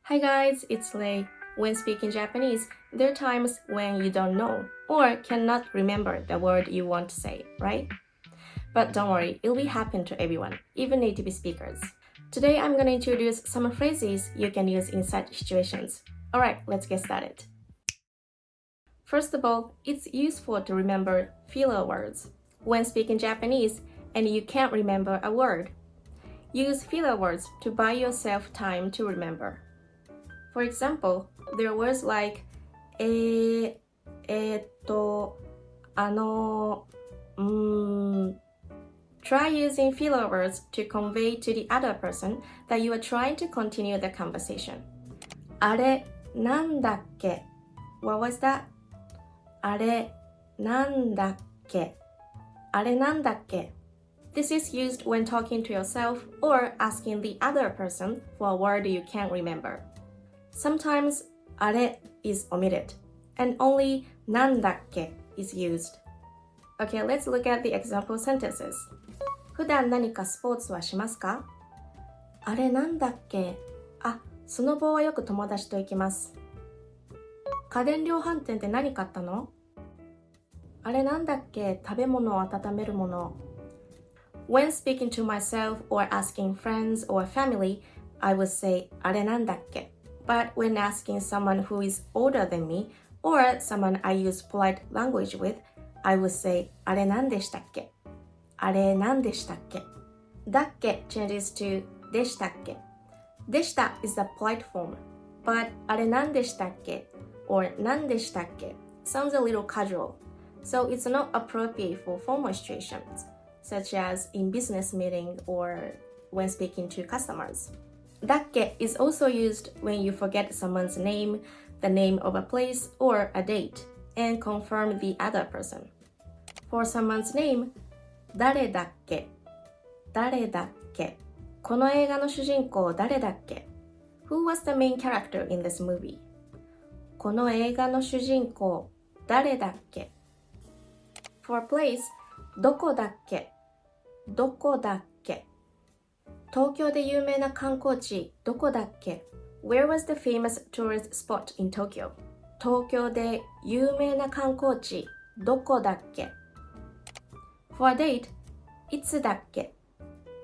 Hi guys, it's Lei. When speaking Japanese, there are times when you don't know or cannot remember the word you want to say, right? But don't worry, it'll be happen to everyone, even native speakers. Today I'm going to introduce some phrases you can use in such situations. Alright, let's get started. First of all, it's useful to remember filler words. When speaking Japanese and you can't remember a word, use filler words to buy yourself time to remember. For example, there are words like あの、Try using filler words to convey to the other person that you are trying to continue the conversation. あれ、なんだっけ? What was that? あれ、なんだっけ? あれなんだっけ? This is used when talking to yourself or asking the other person for a word you can't remember. Sometimes あれ is omitted and only なんだっけ is used. Okay, let's look at the example sentences. 普段何かスポーツはしますか? あれなんだっけ? あ、スノボはよく友達と行きます。家電量販店で何買ったの? あれなんだっけ? 食べ物を温めるもの。When speaking to myself or asking friends or family, I would say あれなんだっけ? But when asking someone who is older than me or someone I use polite language with, I would say あれなんでしたっけ? あれなんでしたっけ? だっけ changes to でしたっけ? でした is the polite form, but あれなんでしたっけ or なんでしたっけ sounds a little casual, so it's not appropriate for formal situations, such as in business meeting or when speaking to customers. だっけ is also used when you forget someone's name, the name of a place or a date, and confirm the other person. For someone's name, 誰だっけ? 誰だっけ? この映画の主人公誰だっけ? Who was the main character in this movie? この映画の主人公誰だっけ? For place, どこだっけ? どこだっけ? 東京で有名な観光地どこだっけ? Where was the famous tourist spot in Tokyo? 東京で有名な観光地どこだっけ? For a date, いつだっけ?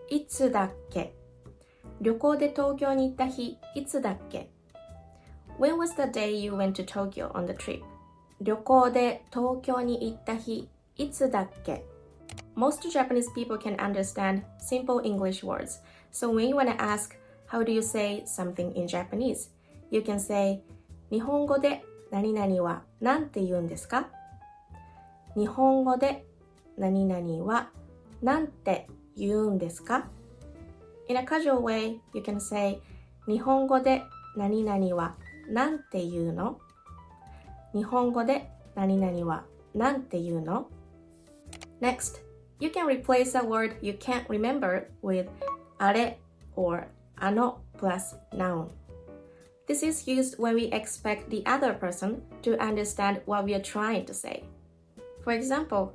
いつだっけ? 旅行で東京に行った日いつだっけ? When was the day you went to Tokyo on the trip? 旅行で東京に行った日いつだっけ? Most Japanese people can understand simple English words, so when you want to ask, how do you say something in Japanese? You can say, 日本語で何々は何て言うんですか? 日本語で何々は何て言うんですか? In a casual way, you can say, 日本語で何々は何て言うの? 日本語で何々は何て言うの? Next, you can replace a word you can't remember with あれ or あの plus noun. This is used when we expect the other person to understand what we are trying to say. For example,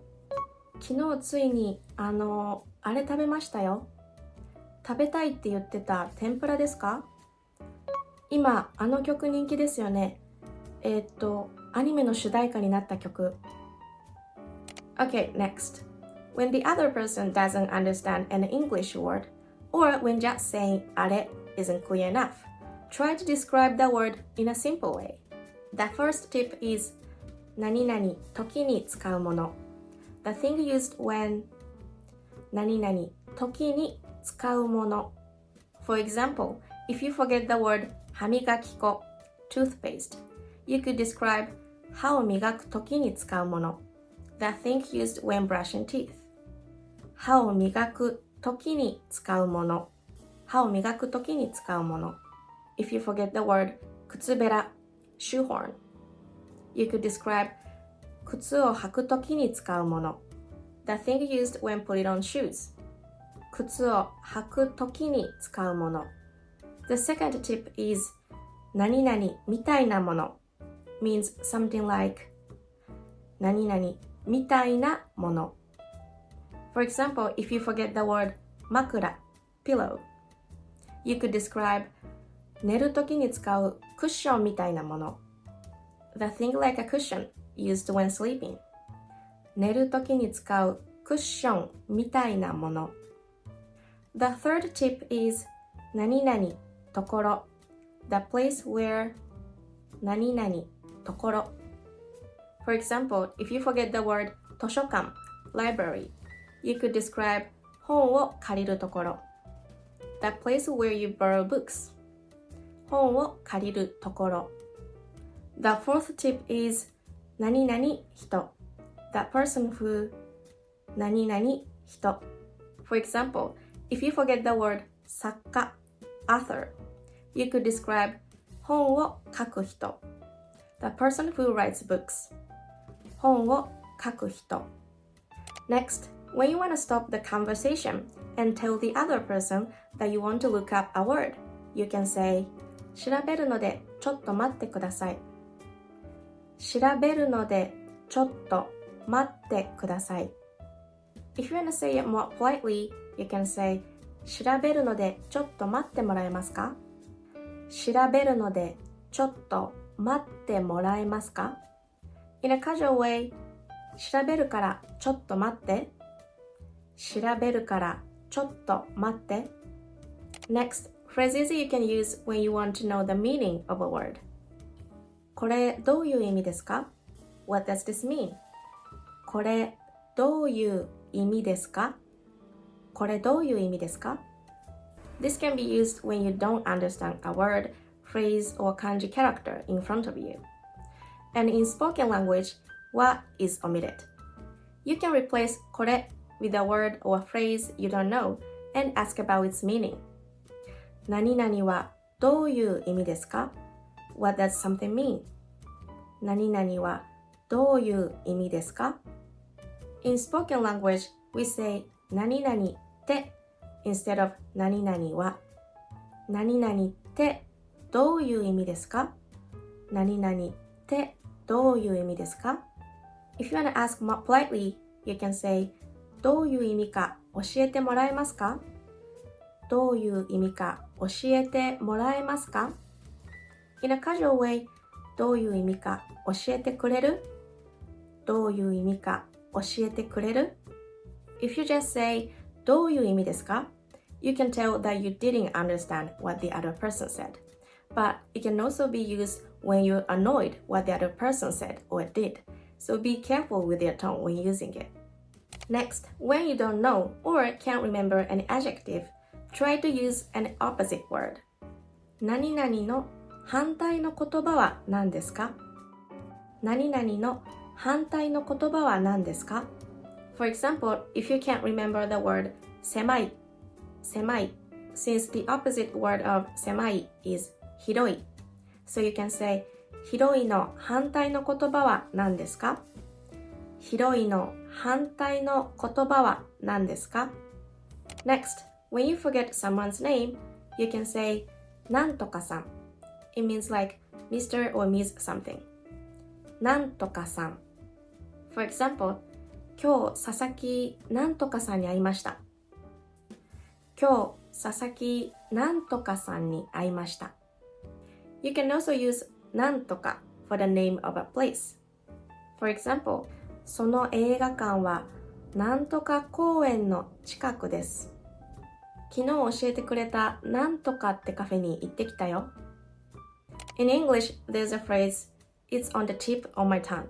昨日ついにあれ食べましたよ。食べたいって言ってた天ぷらですか? 今あの曲人気ですよね。アニメの主題歌になった曲。Okay, next. When the other person doesn't understand an English word, or when just saying あれ isn't clear enough, try to describe the word in a simple way. The first tip is 何々時に使うもの. The thing used when 何々時に使うもの. For example, if you forget the word 歯磨き粉 toothpaste, you could describe 歯を磨く時に使うもの. The thing used when brushing teeth. 歯を磨く時に使うもの。歯を磨く時に使うもの。If you forget the word 靴べら shoehorn, you could describe 靴を履く時に使うもの。The thing used when putting on shoes. 靴を履く時に使うもの。The second tip is 何々みたいなもの means something like 何々みたいなもの。For example, if you forget the word 枕 pillow, you could describe 寝るときに使うクッションみたいなもの。The thing like a cushion used when sleeping. 寝るときに使うクッションみたいなもの。The third tip is 何々ところ。The place where 何々ところ。For example, if you forget the word 図書館 library, you could describe 本を借りるところ。The place where you borrow books. 本を借りるところ。The fourth tip is 何々人。The person who 何々人。For example, if you forget the word 作家 author, you could describe 本を書く人。The person who writes books. 本を書く人。Next, when you want to stop the conversation and tell the other person that you want to look up a word, you can say 調べるのでちょっと待ってください。調べるのでちょっと待ってください。If you want to say it more politely, you can say 調べるのでちょっと待ってもらえますか？調べるのでちょっと待ってもらえますか？ In a casual way, 調べるからちょっと待って。調べるからちょっと待って。Next, phrases you can use when you want to know the meaning of a word. これどういう意味ですか？ What does this mean? これどういう意味ですか？これどういう意味ですか？ This can be used when you don't understand a word, phrase, or kanji character in front of you. And in spoken language, wa is omitted. You can replace これ with a word or a phrase you don't know and ask about its meaning. 何々はどういう意味ですか？ What does something mean? 何々はどういう意味ですか？ In spoken language, we say 何々って instead of 何々は。何々ってどういう意味ですか？何々ってどういう意味ですか？ If you want to ask more politely, you can say どういう意味か教えてもらえますか？どういう意味か教えてもらえますか？ In a casual way, どういう意味か教えてくれる？どういう意味か教えてくれる？ If you just say どういう意味ですか？ You can tell that you didn't understand what the other person said. But it can also be used when you're annoyed what the other person said or did. So be careful with your tone when using it. Next, when you don't know or can't remember an adjective, try to use an opposite word. 何々の反対の言葉は何ですか？何々の反対の言葉は何ですか？ For example, if you can't remember the word 狭い since the opposite word of 狭い is 広い. So you can say 広いの反対の言葉は何ですか？広いの反対の言葉は何ですか？ Next, when you forget someone's name, you can say なんとかさん. It means like Mr. or Miss something. なんとかさん. For example, 今日佐々木なんとかさんに会いました。今日佐々木なんとかさんに会いました。You can also use なんとか for the name of a place. For example, その映画館はなんとか公園の近くです。昨日教えてくれたなんとかってカフェに行ってきたよ。In English, there's a phrase, it's on the tip of my tongue,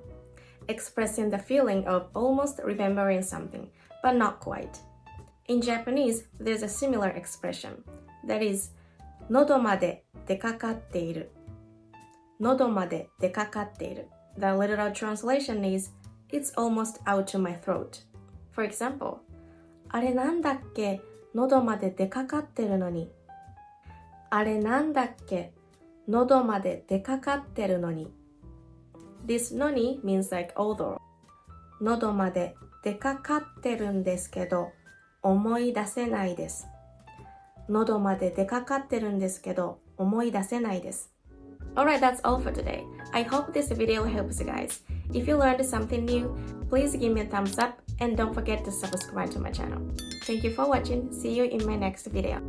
expressing the feeling of almost remembering something, but not quite. In Japanese, there's a similar expression, that is, 喉まで出かかっている。喉まで出かかっている。The literal translation is, it's almost out to my throat. For example, あれなんだっけ喉まで出かかってるのに。あれなんだっけ喉まで出かかってるのに。This のに means like although. 喉まで出かかってるんですけど、思い出せないです。喉まで出かかってるんですけど、思い出せないです。Alright, that's all for today. I hope this video helps you guys. If you learned something new, please give me a thumbs up and don't forget to subscribe to my channel. Thank you for watching. See you in my next video.